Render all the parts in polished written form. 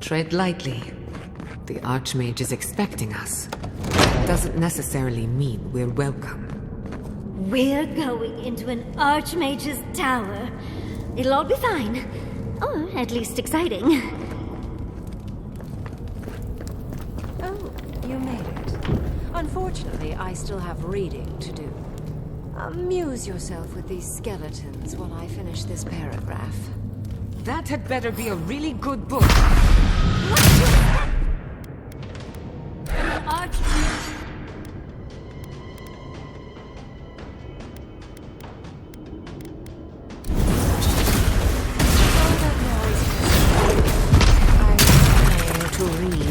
Tread lightly. The Archmage is expecting us. Doesn't necessarily mean we're welcome. We're going into an Archmage's tower. It'll all be fine. Or at least exciting. Oh, you made it. Unfortunately, I still have reading to do. Amuse yourself with these skeletons while I finish this paragraph. That had better be a really good book. Archmage. To read.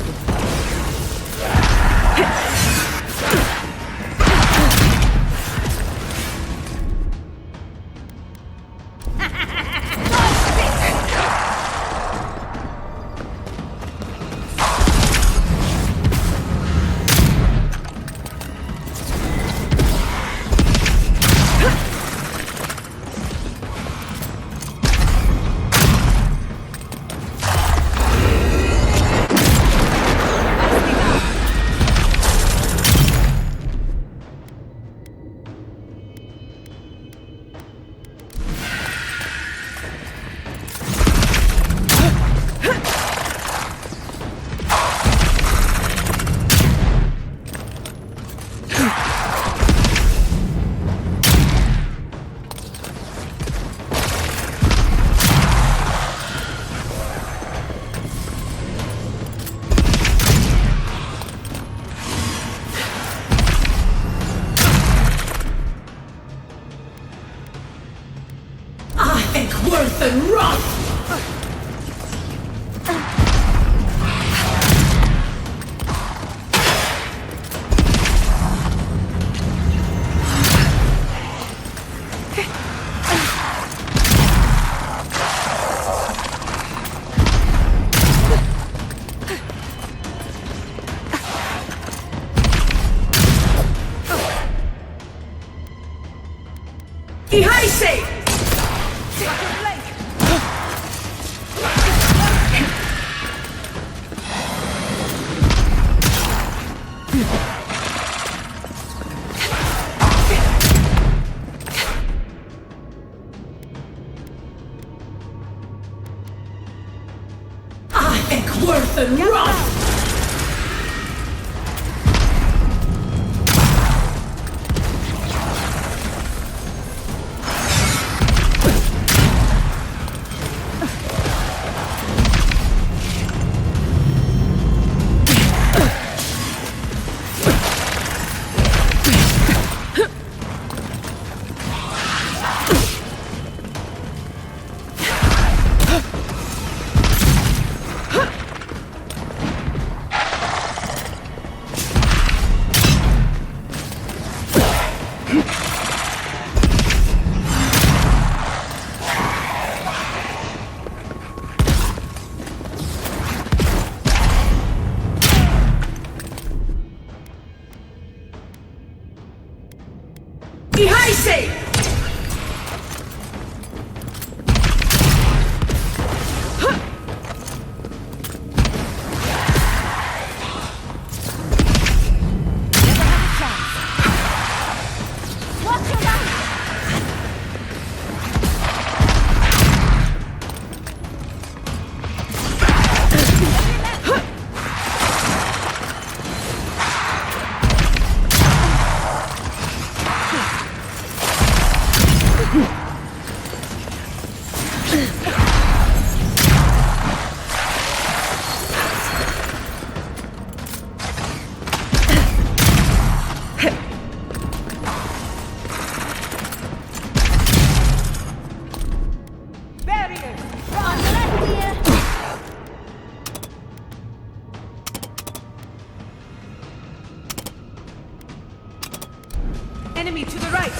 Enemy to the right!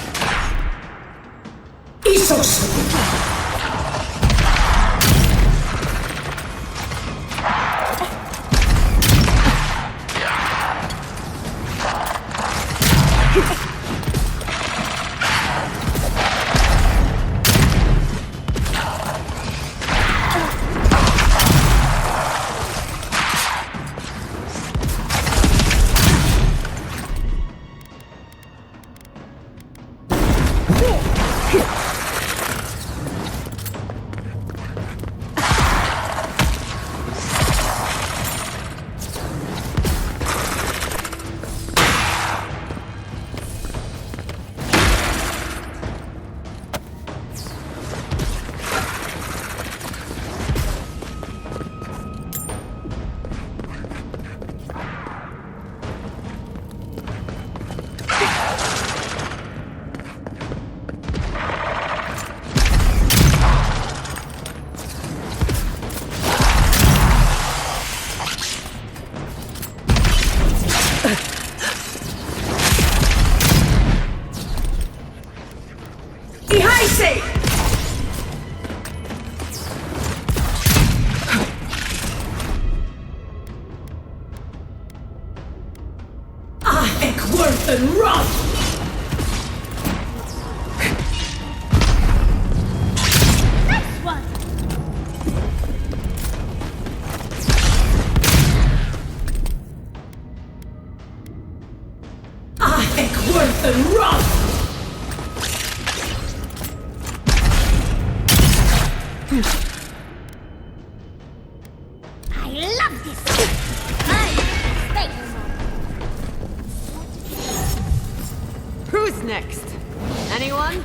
Die heiße! Worth and run! Next one! Worth and run! I love this! Space! Who's next? Anyone?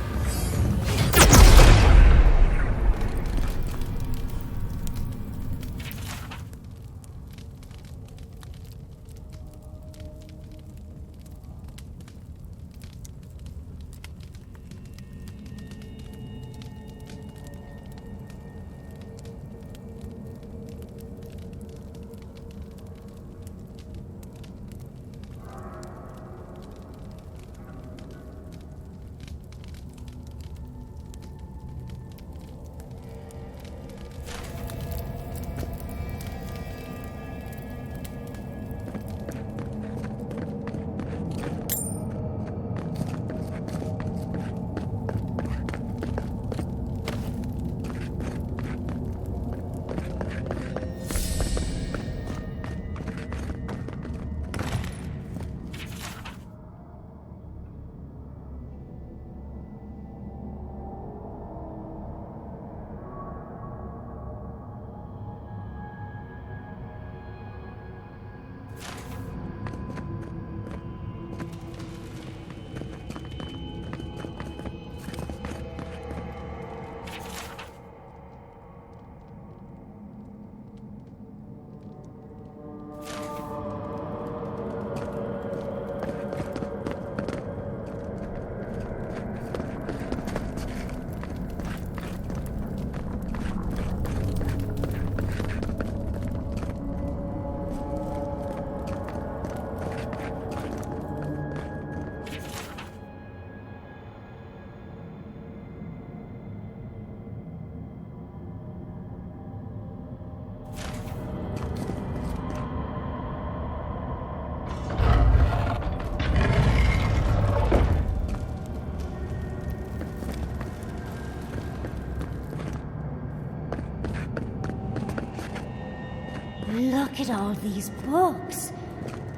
Look at all these books.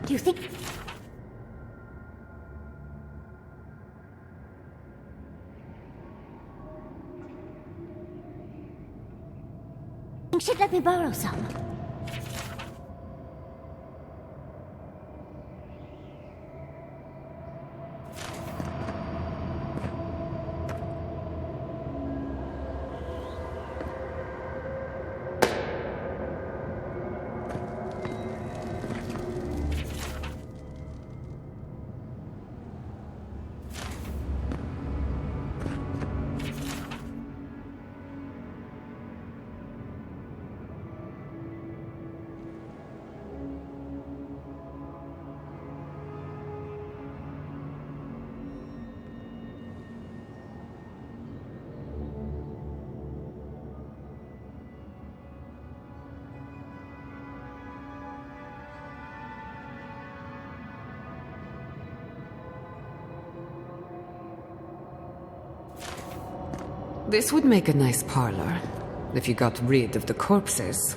Do you think... she'd let me borrow some? This would make a nice parlor, if you got rid of the corpses.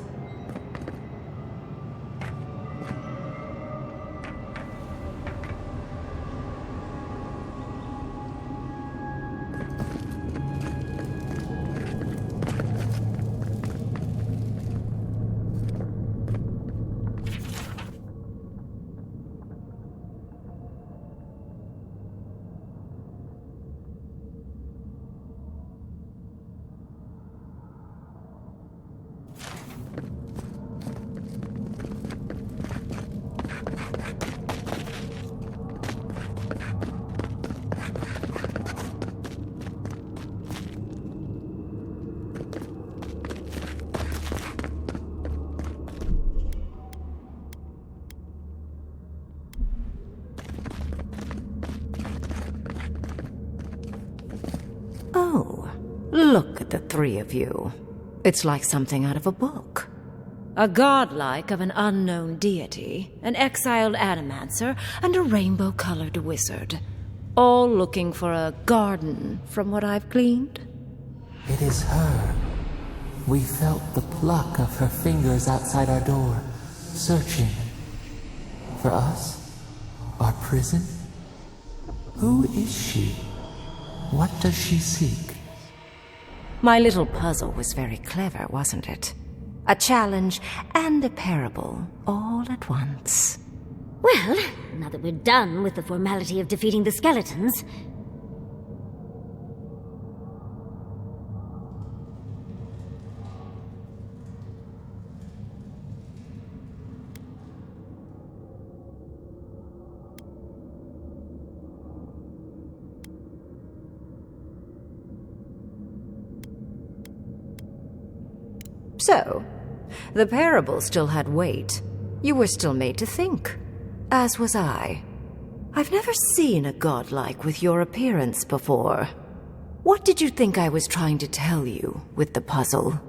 Oh, look at the three of you. It's like something out of a book. A godlike of an unknown deity, an exiled animancer, and a rainbow-colored wizard. All looking for a garden, from what I've gleaned. It is her. We felt the pluck of her fingers outside our door, searching. For us? Our prison? Who is she? What does she seek? My little puzzle was very clever, wasn't it? A challenge and a parable, all at once. Well, now that we're done with the formality of defeating the skeletons... So, the parable still had weight. You were still made to think. As was I. I've never seen a godlike with your appearance before. What did you think I was trying to tell you with the puzzle?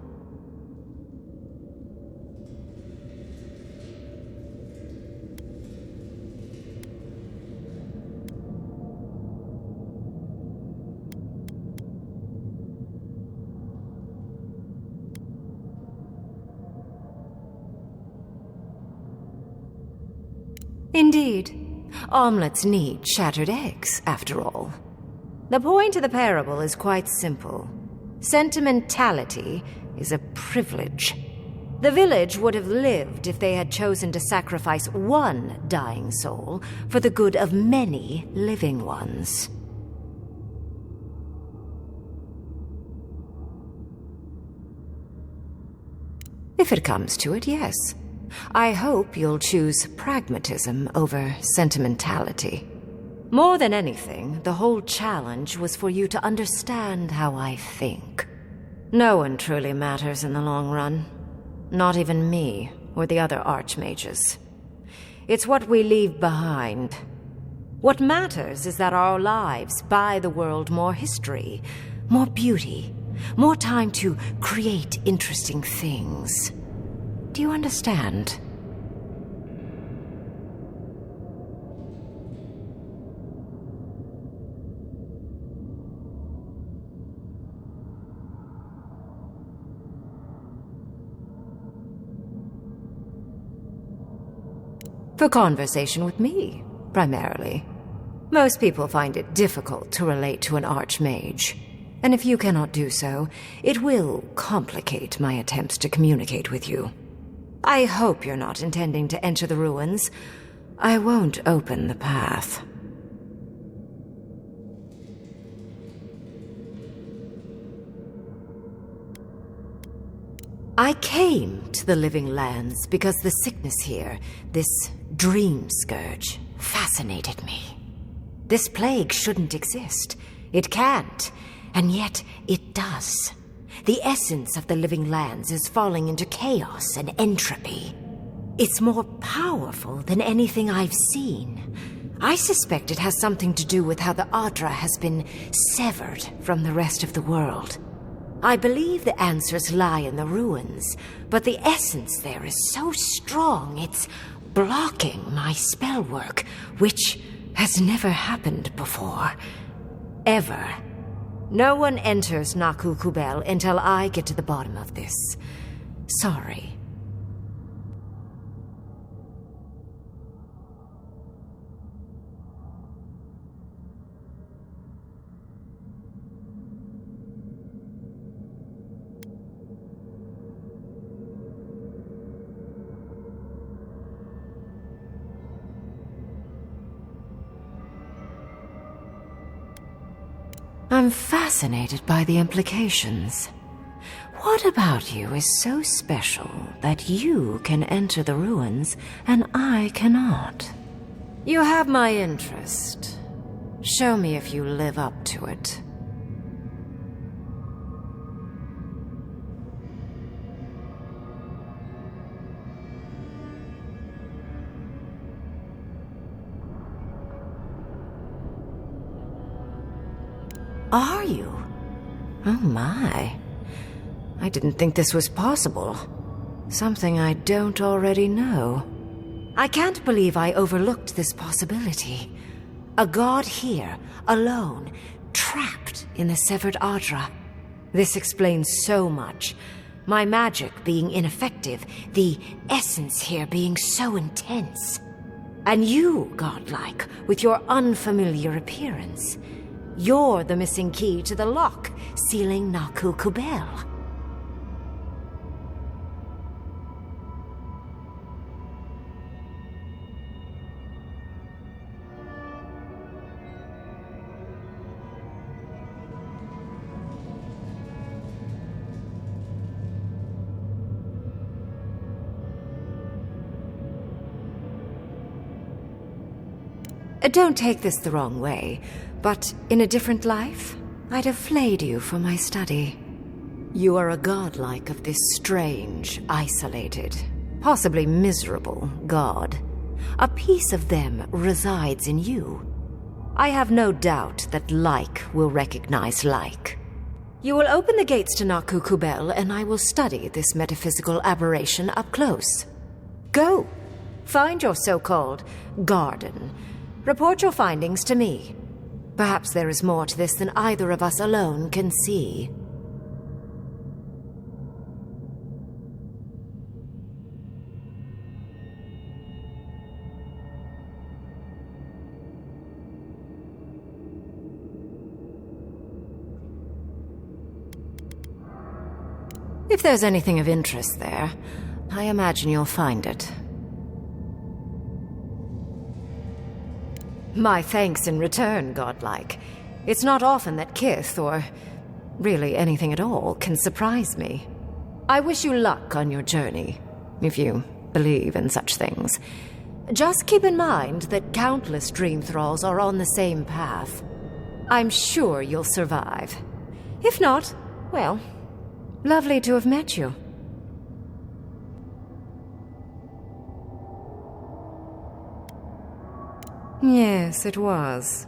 Indeed. Omelets need shattered eggs, after all. The point of the parable is quite simple. Sentimentality is a privilege. The village would have lived if they had chosen to sacrifice one dying soul for the good of many living ones. If it comes to it, yes. I hope you'll choose pragmatism over sentimentality. More than anything, the whole challenge was for you to understand how I think. No one truly matters in the long run. Not even me, or the other archmages. It's what we leave behind. What matters is that our lives buy the world more history, more beauty, more time to create interesting things. Do you understand? For conversation with me, primarily. Most people find it difficult to relate to an archmage. And if you cannot do so, it will complicate my attempts to communicate with you. I hope you're not intending to enter the ruins. I won't open the path. I came to the Living Lands because the sickness here, this Dreamscourge, fascinated me. This plague shouldn't exist. It can't, and yet it does. The essence of the Living Lands is falling into chaos and entropy. It's more powerful than anything I've seen. I suspect it has something to do with how the Aedyr has been severed from the rest of the world. I believe the answers lie in the ruins, but the essence there is so strong it's blocking my spell work, which has never happened before. Ever. No one enters Naku Kubel until I get to the bottom of this. Sorry. I'm fascinated by the implications. What about you is so special that you can enter the ruins and I cannot? You have my interest. Show me if you live up to it. Are you? Oh my. I didn't think this was possible. Something I don't already know. I can't believe I overlooked this possibility. A god here, alone, trapped in the severed Aedyr. This explains so much. My magic being ineffective, the essence here being so intense. And you, godlike, with your unfamiliar appearance. You're the missing key to the lock, sealing Naku Kubel. Don't take this the wrong way, but in a different life, I'd have flayed you for my study. You are a godlike of this strange, isolated, possibly miserable god. A piece of them resides in you. I have no doubt that like will recognize like. You will open the gates to Naku Kubel, and I will study this metaphysical aberration up close. Go! Find your so-called garden. Report your findings to me. Perhaps there is more to this than either of us alone can see. If there's anything of interest there, I imagine you'll find it. My thanks in return, godlike. It's not often that Kith, or really anything at all, can surprise me. I wish you luck on your journey, if you believe in such things. Just keep in mind that countless dream thralls are on the same path. I'm sure you'll survive. If not, well, lovely to have met you. Yes, it was.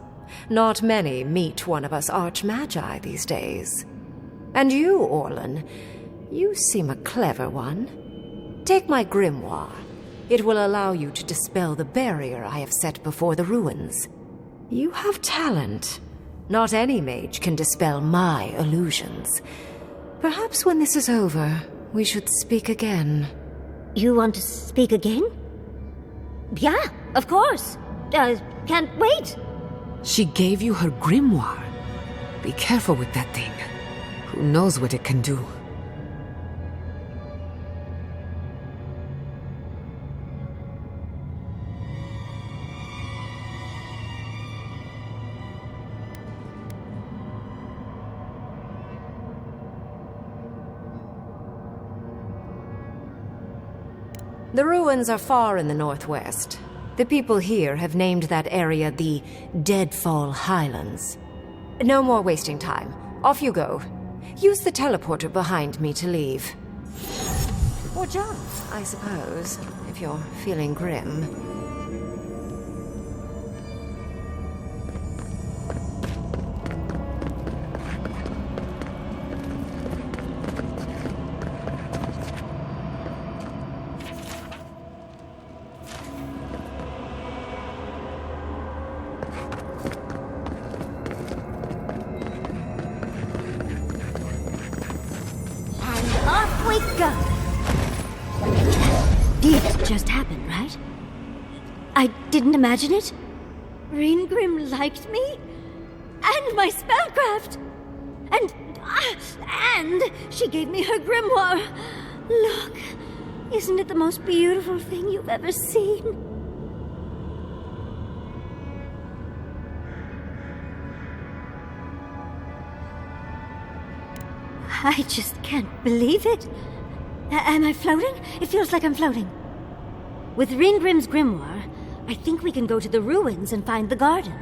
Not many meet one of us archmagi these days. And you, Orlan, you seem a clever one. Take my grimoire. It will allow you to dispel the barrier I have set before the ruins. You have talent. Not any mage can dispel my illusions. Perhaps when this is over, we should speak again. You want to speak again? Yeah, of course. Can't wait. She gave you her grimoire. Be careful with that thing. Who knows what it can do? The ruins are far in the northwest. The people here have named that area the Deadfall Highlands. No more wasting time. Off you go. Use the teleporter behind me to leave. Or jump, I suppose, if you're feeling grim. It just happened, right? I didn't imagine it. Reingrim liked me? And my spellcraft! And she gave me her grimoire. Look, isn't it the most beautiful thing you've ever seen? I just can't believe it. Am I floating? It feels like I'm floating. With Reingrim's grimoire, I think we can go to the ruins and find the garden.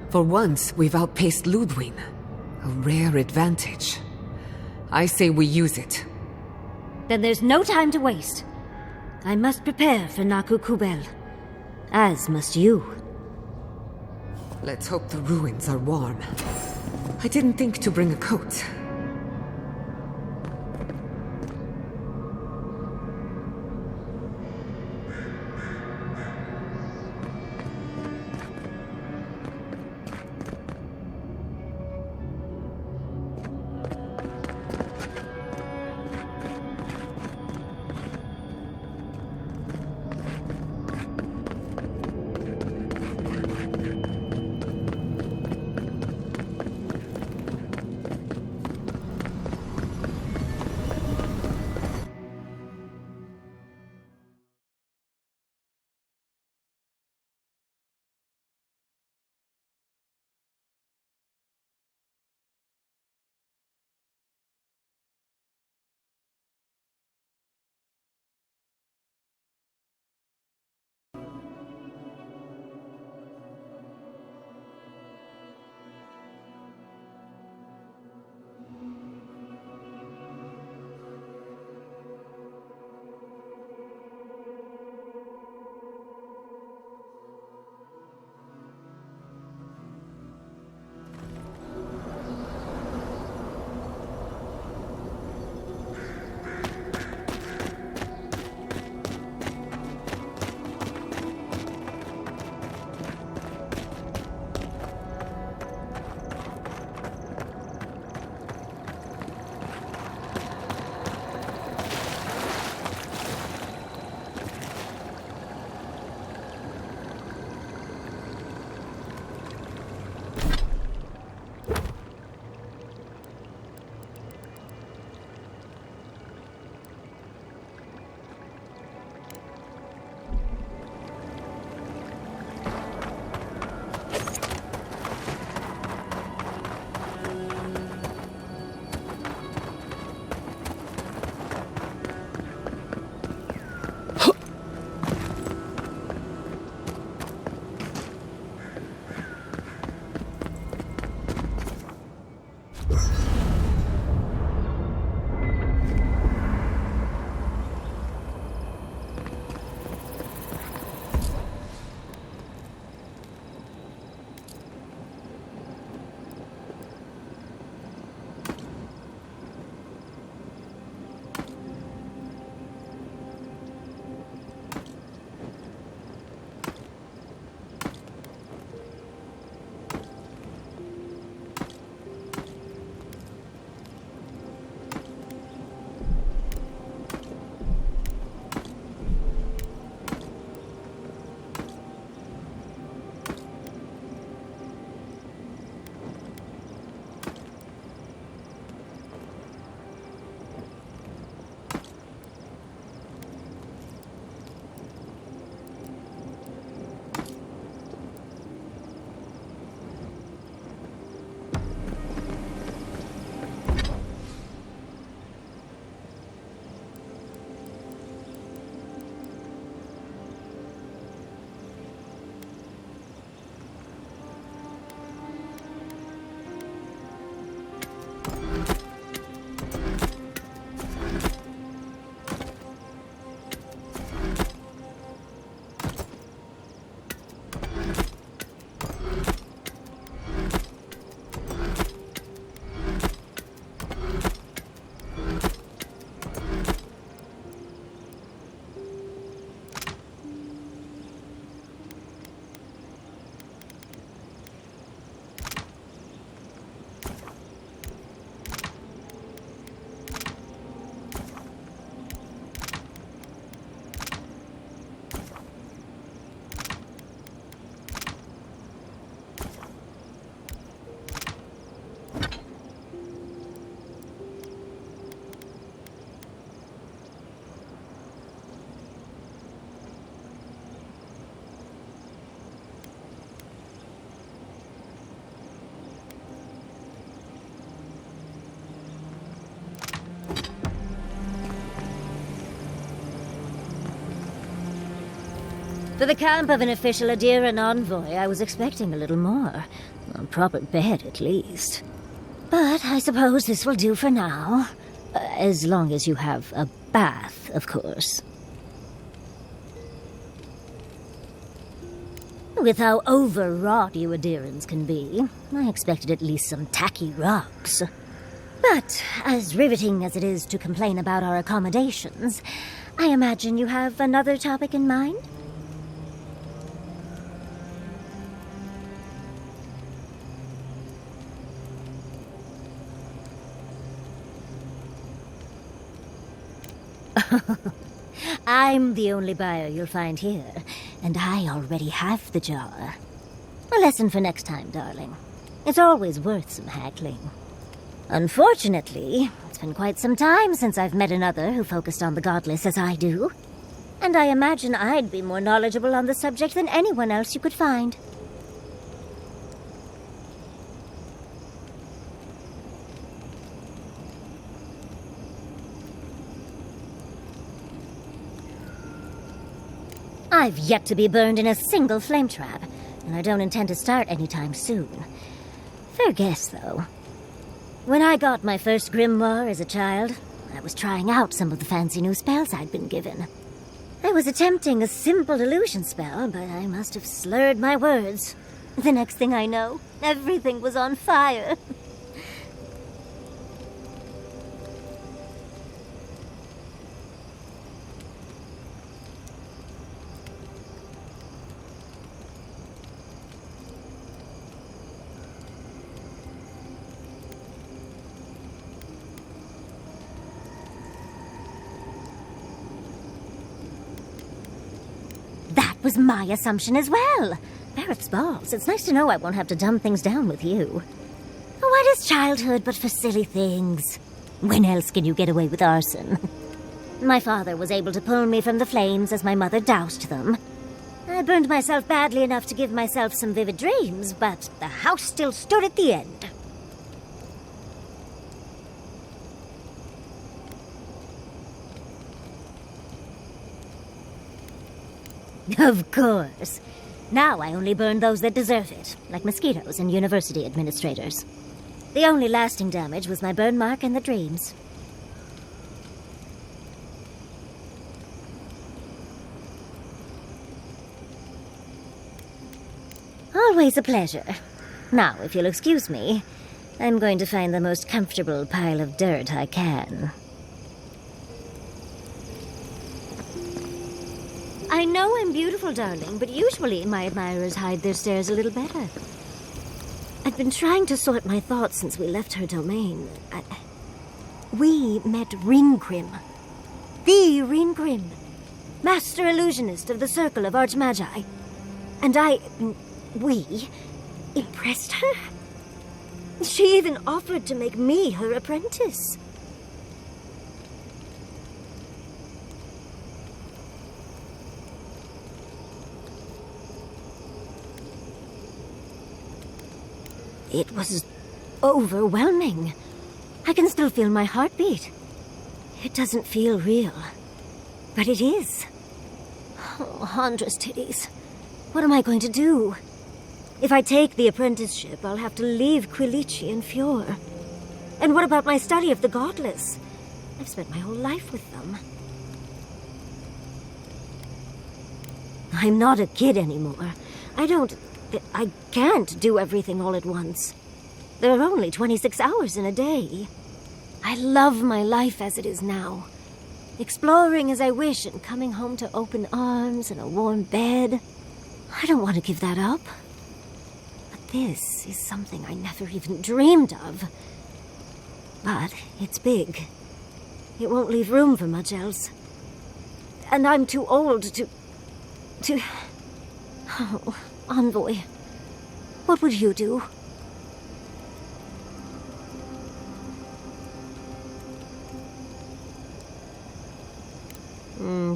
For once, we've outpaced Ludwig. A rare advantage. I say we use it. Then there's no time to waste. I must prepare for Naku Kubel. As must you. Let's hope the ruins are warm. I didn't think to bring a coat. For the camp of an official Aedyr and Envoy, I was expecting a little more. A proper bed, at least. But I suppose this will do for now. As long as you have a bath, of course. With how overwrought you Aedyrans can be, I expected at least some tacky rocks. But as riveting as it is to complain about our accommodations, I imagine you have another topic in mind? I'm the only buyer you'll find here, and I already have the jar. A lesson for next time, darling. It's always worth some haggling. Unfortunately, it's been quite some time since I've met another who focused on the godless as I do. And I imagine I'd be more knowledgeable on the subject than anyone else you could find. I've yet to be burned in a single flame trap, and I don't intend to start anytime soon. Fair guess, though. When I got my first grimoire as a child, I was trying out some of the fancy new spells I'd been given. I was attempting a simple illusion spell, but I must have slurred my words. The next thing I know, everything was on fire. Was my assumption as well. Barrett's balls. It's nice to know I won't have to dumb things down with you. What is childhood but for silly things? When else can you get away with arson? My father was able to pull me from the flames as my mother doused them. I burned myself badly enough to give myself some vivid dreams, but the house still stood at the end. Of course. Now I only burn those that deserve it, like mosquitoes and university administrators. The only lasting damage was my burn mark and the dreams. Always a pleasure. Now, if you'll excuse me, I'm going to find the most comfortable pile of dirt I can. I know I'm beautiful, darling, but usually my admirers hide their stares a little better. I've been trying to sort my thoughts since we left her domain. We met Ringrim. The Ringrim. Master illusionist of the Circle of Archmagi. And we impressed her. She even offered to make me her apprentice. It was overwhelming. I can still feel my heartbeat. It doesn't feel real, but it is. Oh, Handra's titties. What am I going to do? If I take the apprenticeship, I'll have to leave Quilici and Fjord. And what about my study of the godless? I've spent my whole life with them. I'm not a kid anymore. I can't do everything all at once. There are only 26 hours in a day. I love my life as it is now. Exploring as I wish and coming home to open arms and a warm bed. I don't want to give that up. But this is something I never even dreamed of. But it's big. It won't leave room for much else. And I'm too old to... Oh, Envoy, what would you do?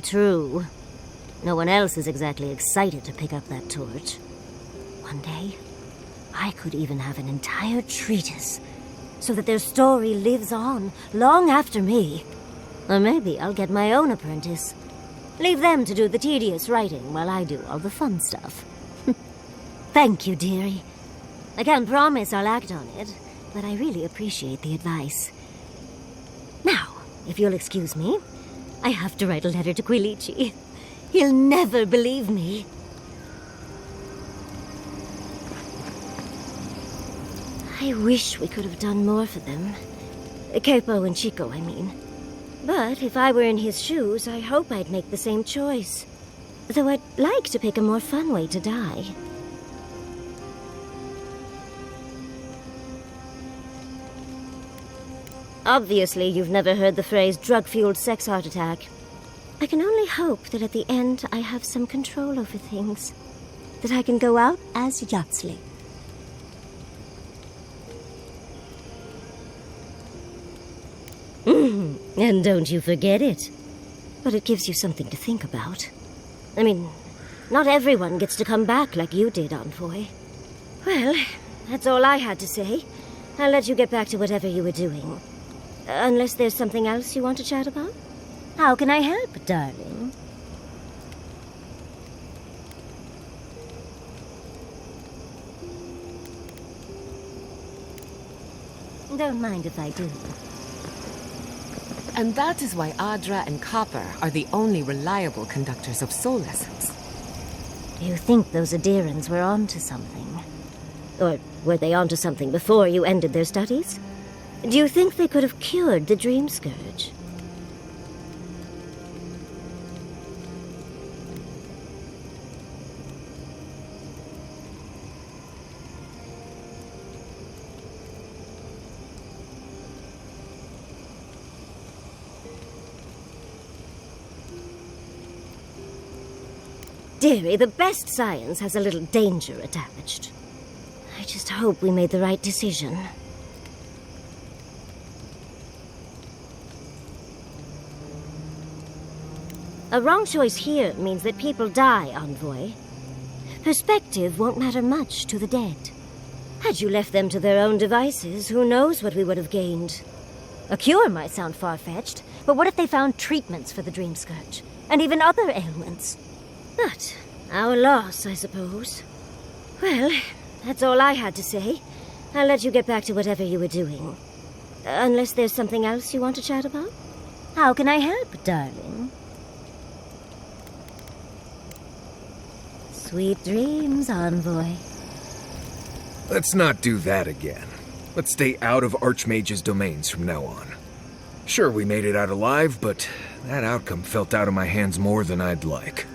True. No one else is exactly excited to pick up that torch. One day, I could even have an entire treatise, so that their story lives on long after me. Or maybe I'll get my own apprentice. Leave them to do the tedious writing while I do all the fun stuff. Thank you, dearie. I can't promise I'll act on it, but I really appreciate the advice. Now, if you'll excuse me, I have to write a letter to Quilici. He'll never believe me. I wish we could have done more for them. Capo and Chico, I mean. But if I were in his shoes, I hope I'd make the same choice. Though I'd like to pick a more fun way to die. Obviously, you've never heard the phrase drug-fueled sex heart attack. I can only hope that at the end I have some control over things. That I can go out as Yatzli. And don't you forget it. But it gives you something to think about. I mean, not everyone gets to come back like you did, Envoy. Well, that's all I had to say. I'll let you get back to whatever you were doing. Unless there's something else you want to chat about? How can I help, darling? Don't mind if I do. And that is why Adra and Copper are the only reliable conductors of soul essence. You think those Aedyrans were onto something? Or were they onto something before you ended their studies? Do you think they could have cured the Dreamscourge? Dearie, the best science has a little danger attached. I just hope we made the right decision. A wrong choice here means that people die, Envoy. Perspective won't matter much to the dead. Had you left them to their own devices, who knows what we would have gained? A cure might sound far-fetched, but what if they found treatments for the Dreamscourge? And even other ailments? But our loss, I suppose. Well, that's all I had to say. I'll let you get back to whatever you were doing. Unless there's something else you want to chat about? How can I help, darling? Sweet dreams, Envoy. Let's not do that again. Let's stay out of Archmage's domains from now on. Sure, we made it out alive, but that outcome felt out of my hands more than I'd like.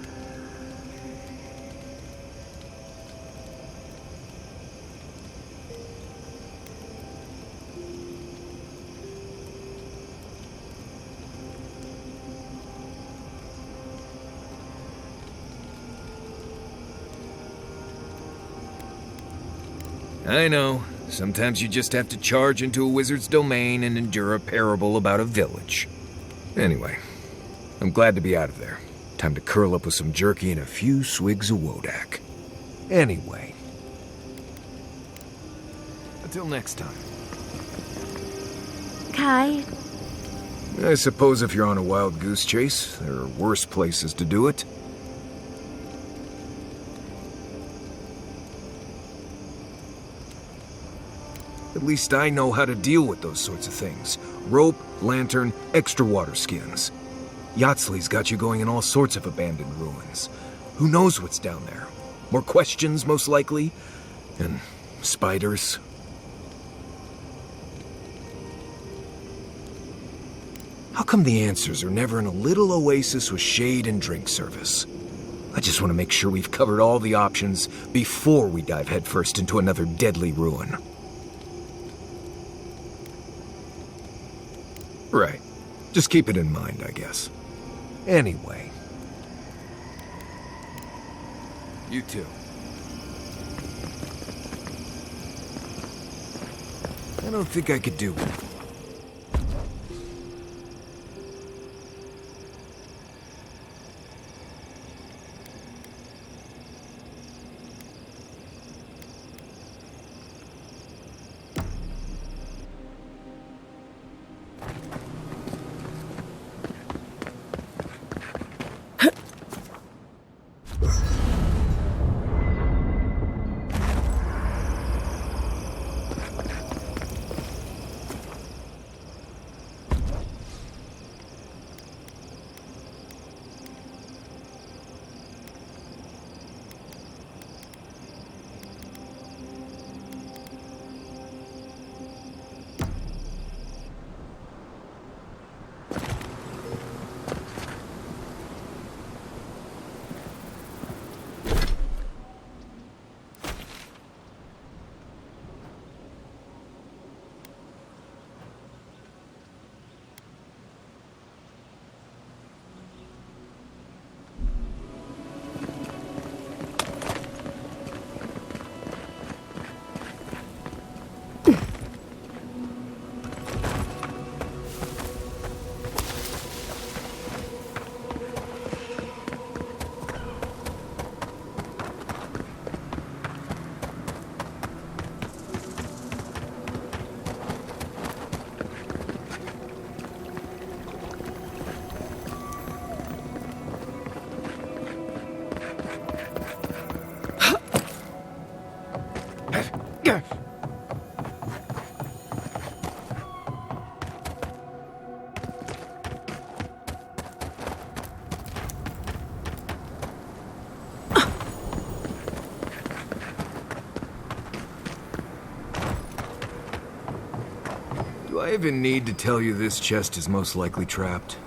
I know. Sometimes you just have to charge into a wizard's domain and endure a parable about a village. Anyway, I'm glad to be out of there. Time to curl up with some jerky and a few swigs of Wodak. Anyway. Until next time. Kai? I suppose if you're on a wild goose chase, there are worse places to do it. At least I know how to deal with those sorts of things. Rope, lantern, extra water skins. Yatzli's got you going in all sorts of abandoned ruins. Who knows what's down there? More questions, most likely. And spiders. How come the answers are never in a little oasis with shade and drink service? I just want to make sure we've covered all the options before we dive headfirst into another deadly ruin. Right. Just keep it in mind, I guess. Anyway. You too. I don't think I could do it. Do I even need to tell you this chest is most likely trapped?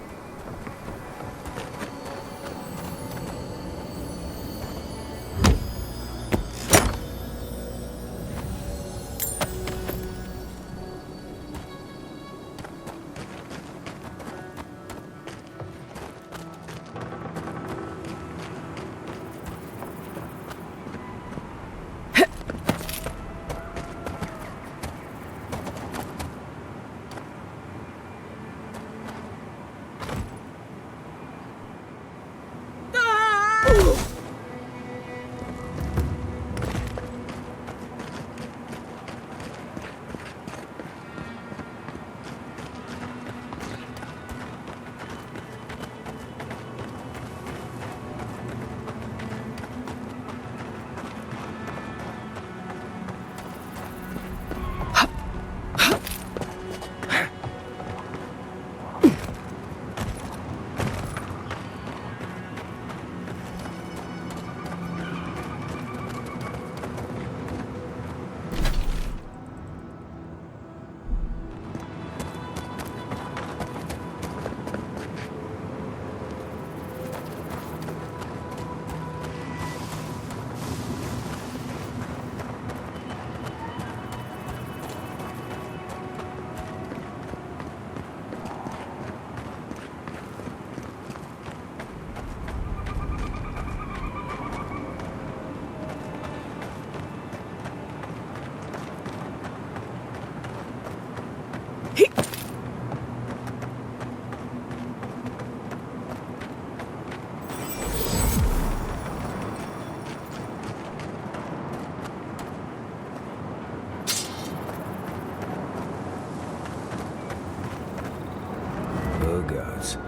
Oh gods,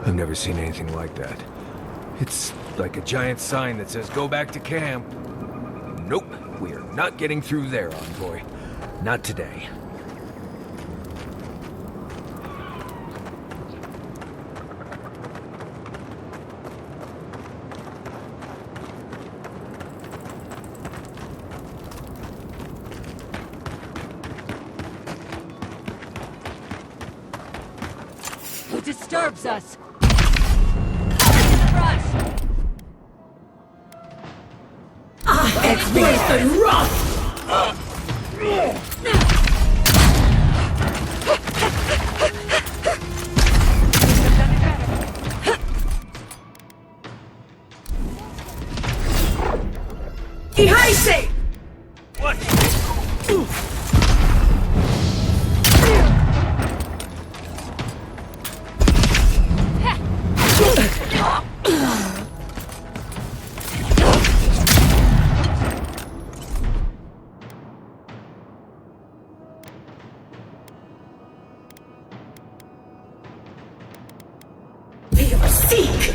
I've never seen anything like that. It's like a giant sign that says, "Go back to camp." Nope, we are not getting through there, Envoy. Not today. Who disturbs us? Rush! It's worse than rough! Gemäß! What? Seek!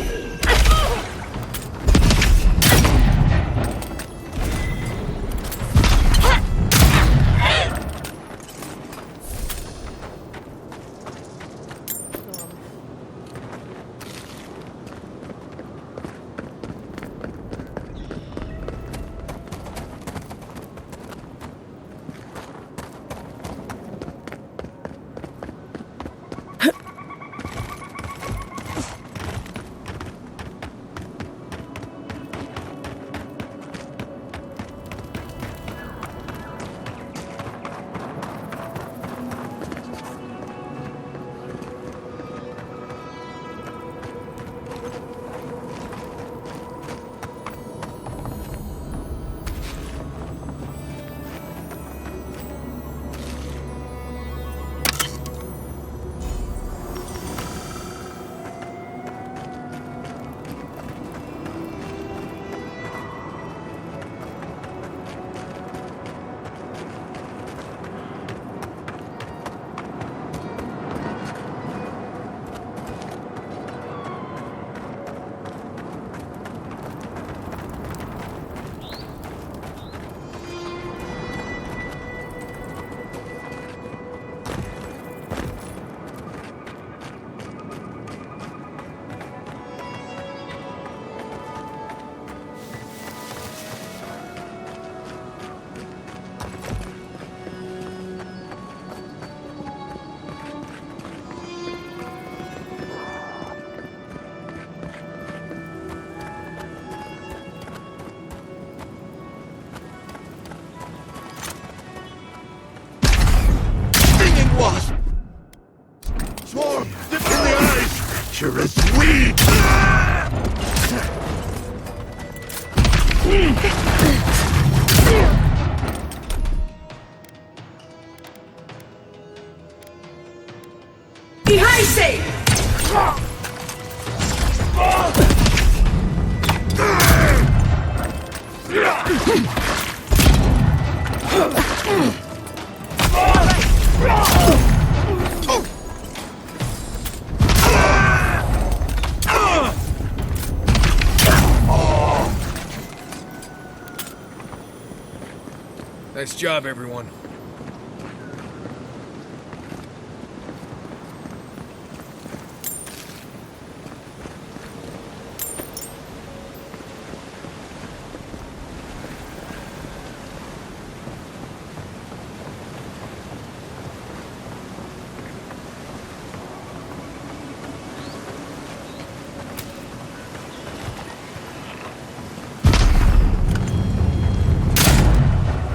Nice job, everyone.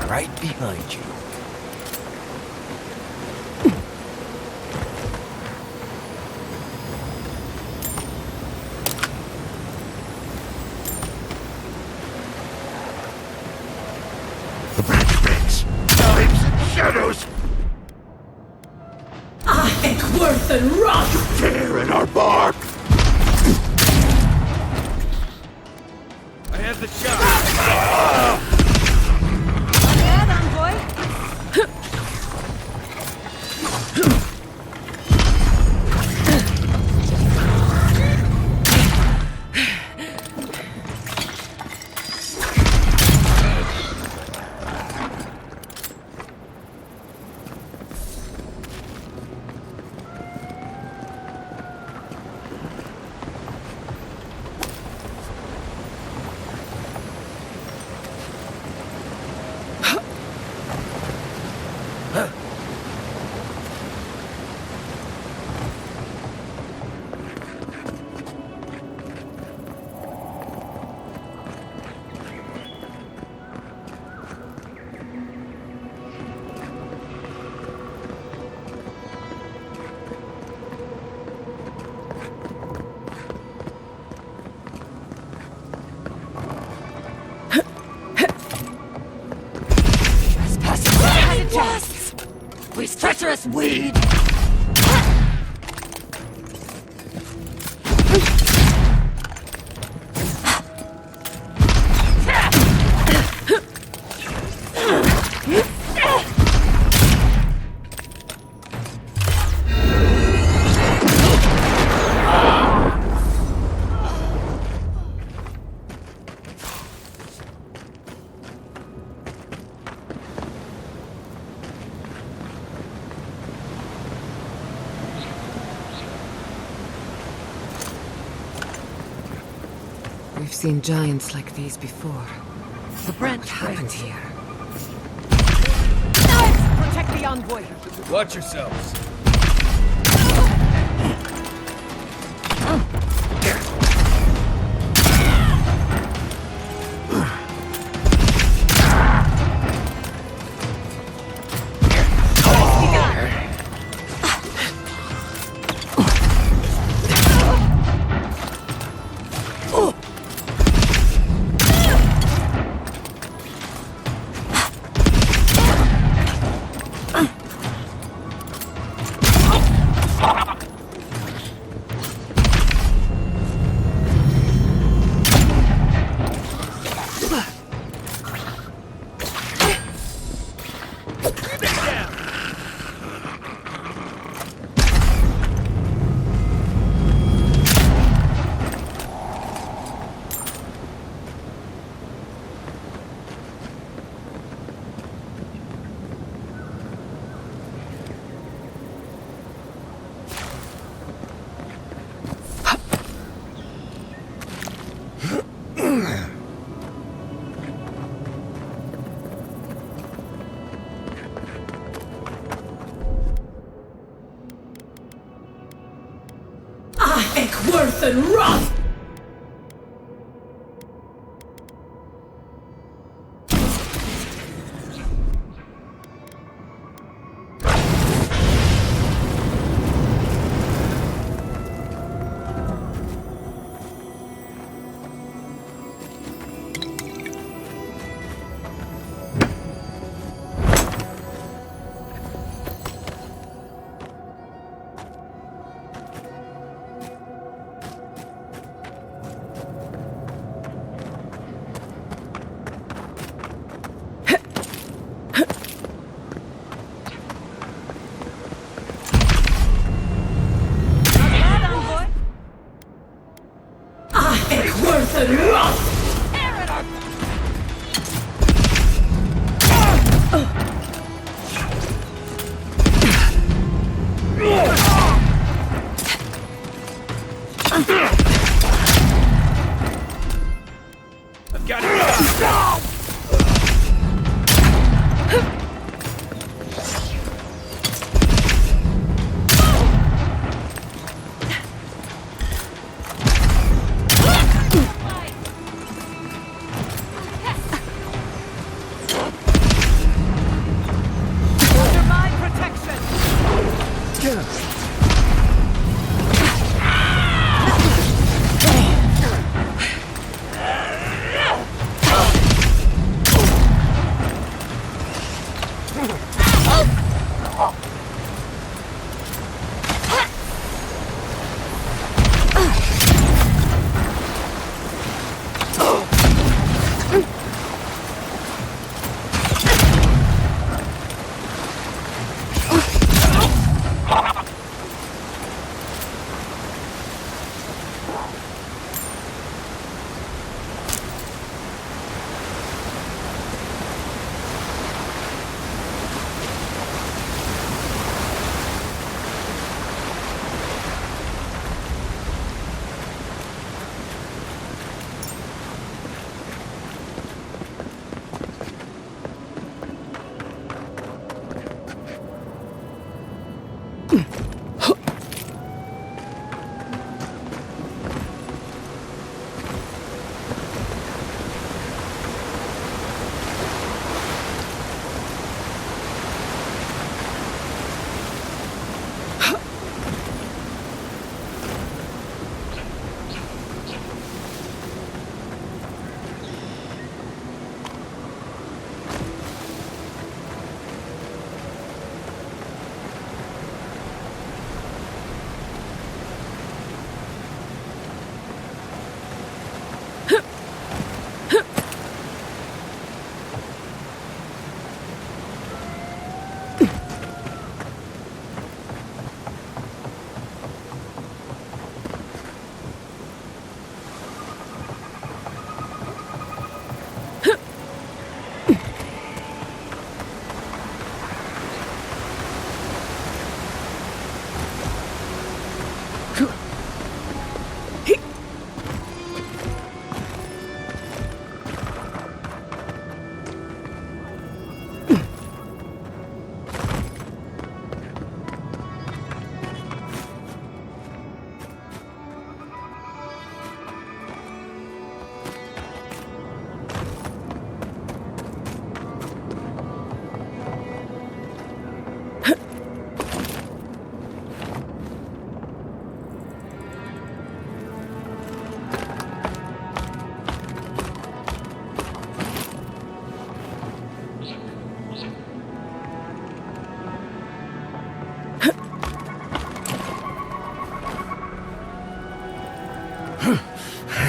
Right behind you. The branch breaks. Times and shadows. Worth and rot! Tear in our bark. I have the shot. These treacherous weed! We've seen giants like these before. The branch What happened here? Protect the envoy! Watch yourselves. Worth and rot!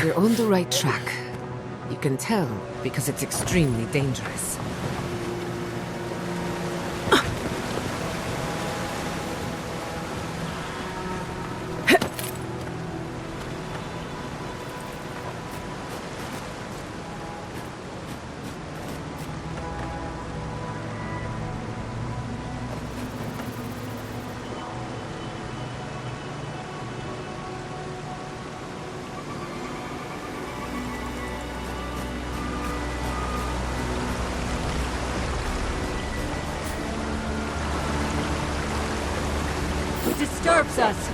We're on the right track. You can tell because it's extremely dangerous. Disturbs us.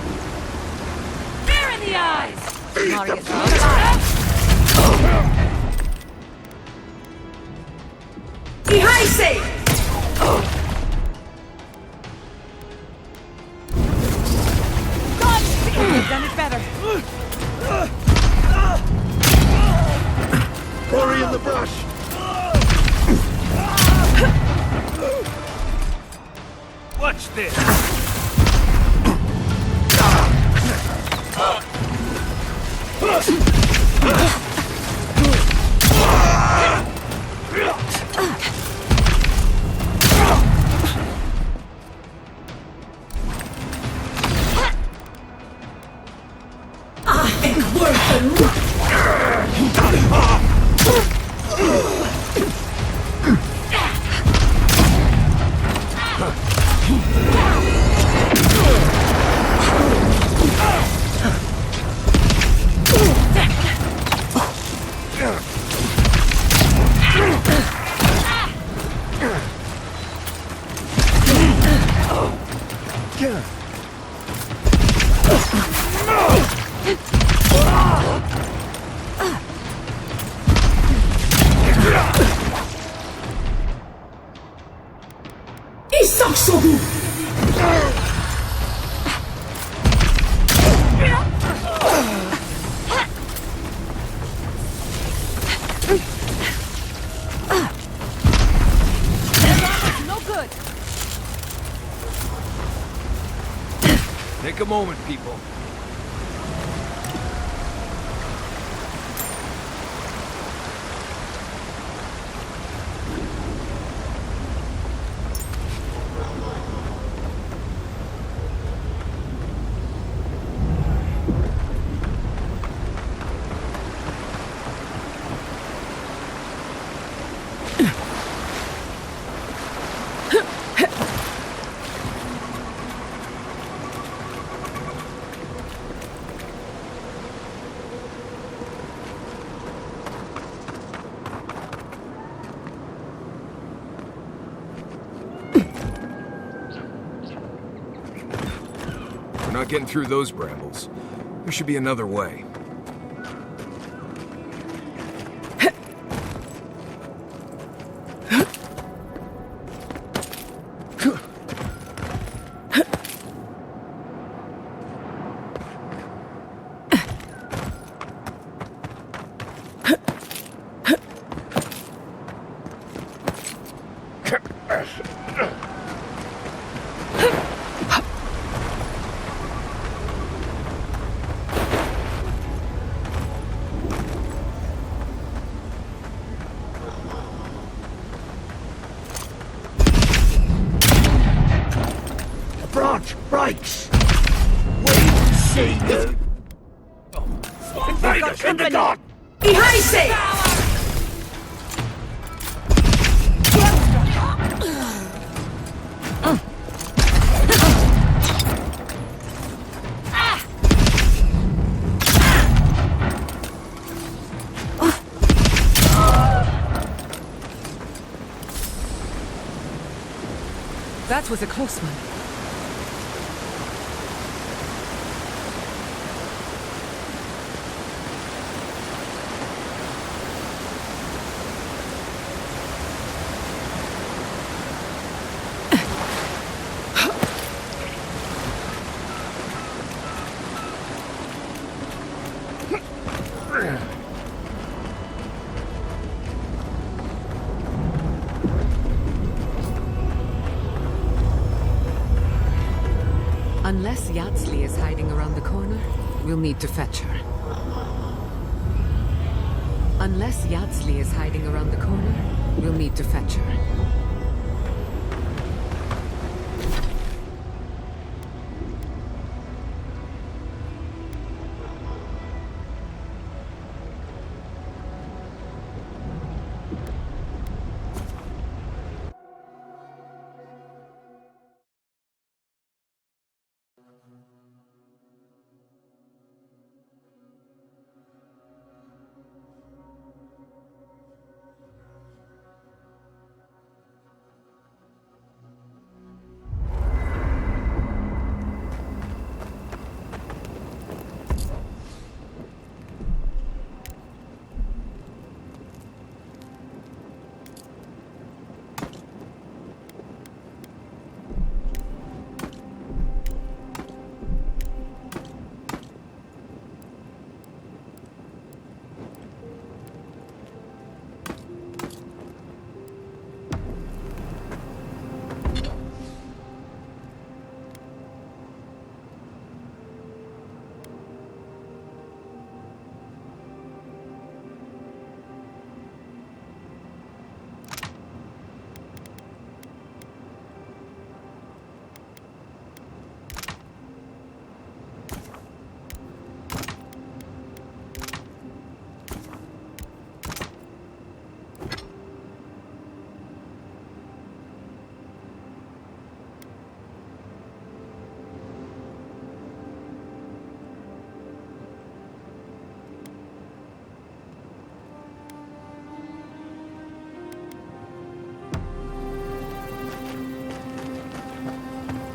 Fear in the eyes. Marius, Behind safe. You've done it better. Hurry in the brush! Watch this! Take a moment, people. We're not getting through those brambles. There should be another way. Branch breaks! We see you! Invaders in the dark! Behind safe. That was a close one. Unless Yatsley is hiding around the corner, we'll need to fetch her. Unless Yatsley is hiding around the corner, we'll need to fetch her.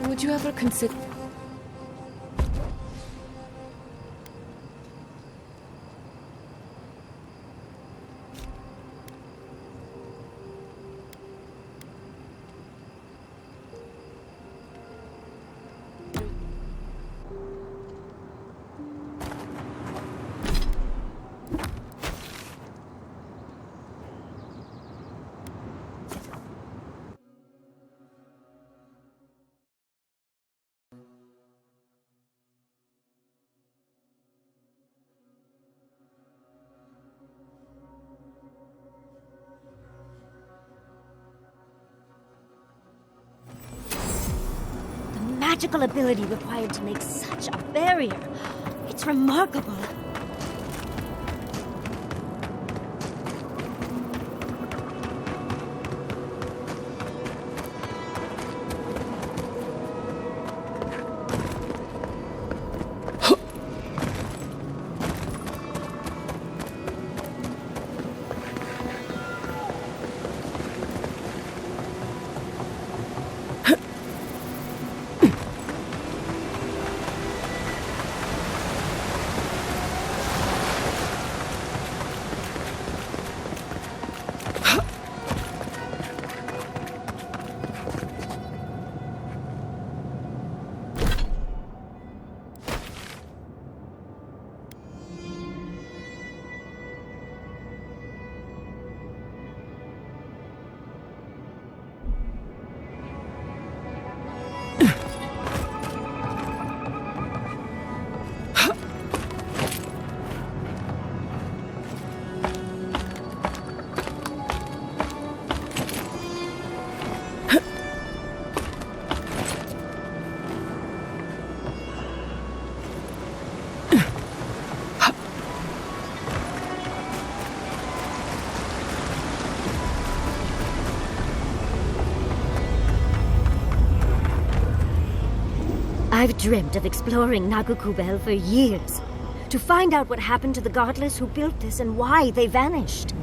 Would you ever consider... Magical ability required to make such a barrier. It's remarkable. I've dreamt of exploring Nagukubel for years, to find out what happened to the godless who built this and why they vanished.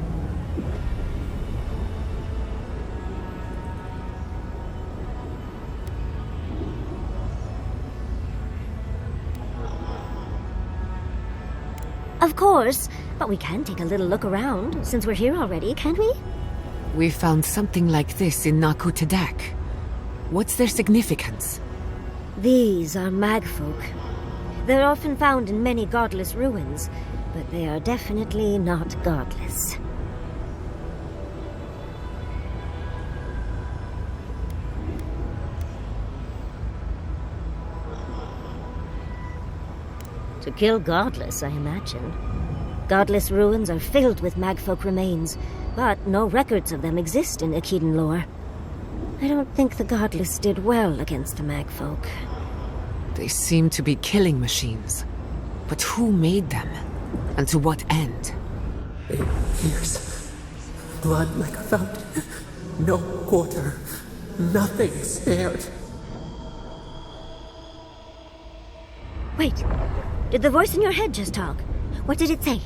Of course, but we can take a little look around, since we're here already, can't we? We found something like this in Nakutadek. What's their significance? These are magfolk. They're often found in many godless ruins, but they are definitely not godless. To kill Godless, I imagine. Godless ruins are filled with magfolk remains, but no records of them exist in Aedyr lore. I don't think the Godless did well against the magfolk. They seem to be killing machines. But who made them? And to what end? It appears blood like a fountain. No quarter. Nothing spared. Wait. Did the voice in your head just talk? What did it say?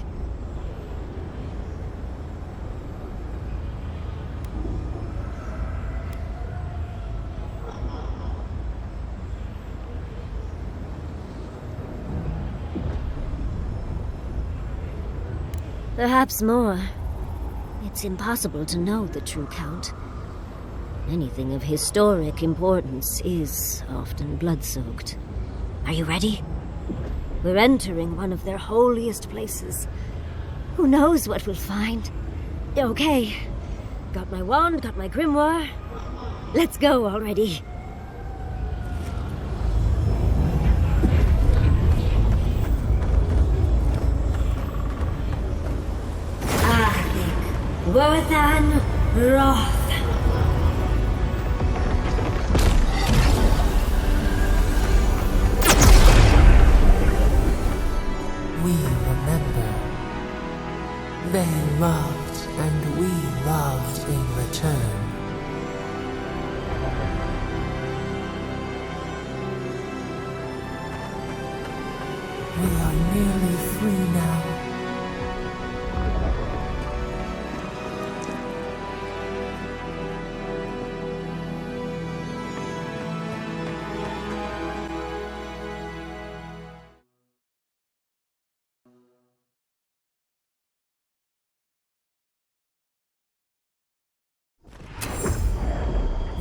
Perhaps more. It's impossible to know the true count. Anything of historic importance is often blood-soaked. Are you ready? We're entering one of their holiest places. Who knows what we'll find? Okay. Got my wand, got my grimoire. Let's go already. Worthan Roth. We remember. They loved, and we loved in return. We are nearly free now.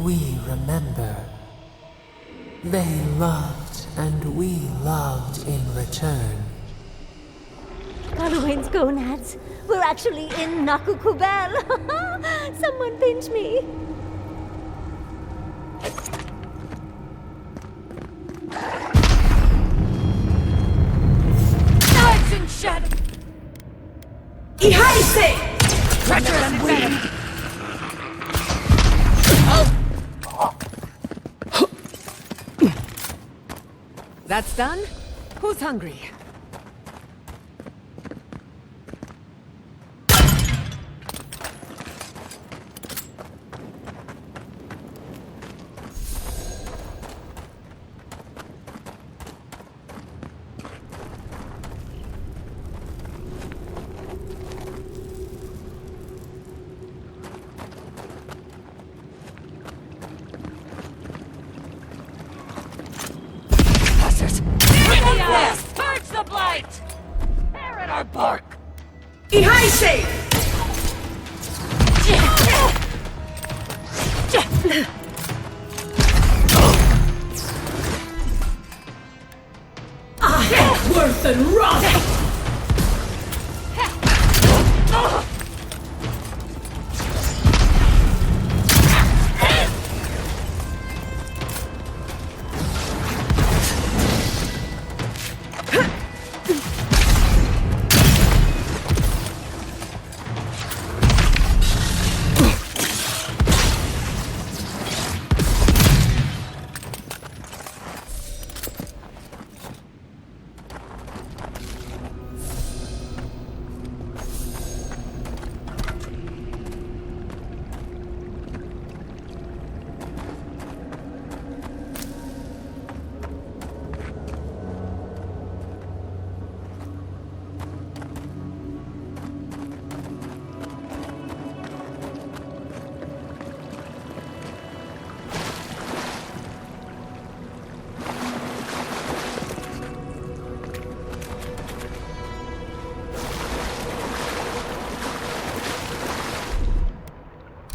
We remember. They loved, and we loved in return. Halloween's gonads. We're actually in Nakukubel. Someone pinch me. Knives and shadow! Ihaise! Treacherous and venom! That's done? Who's hungry? Purge the blight! Tear at our bark! Ihaise! Worth and Roth!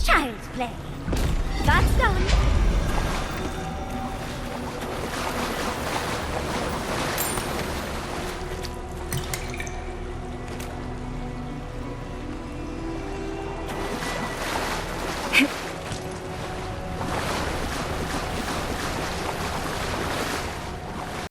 Child's play.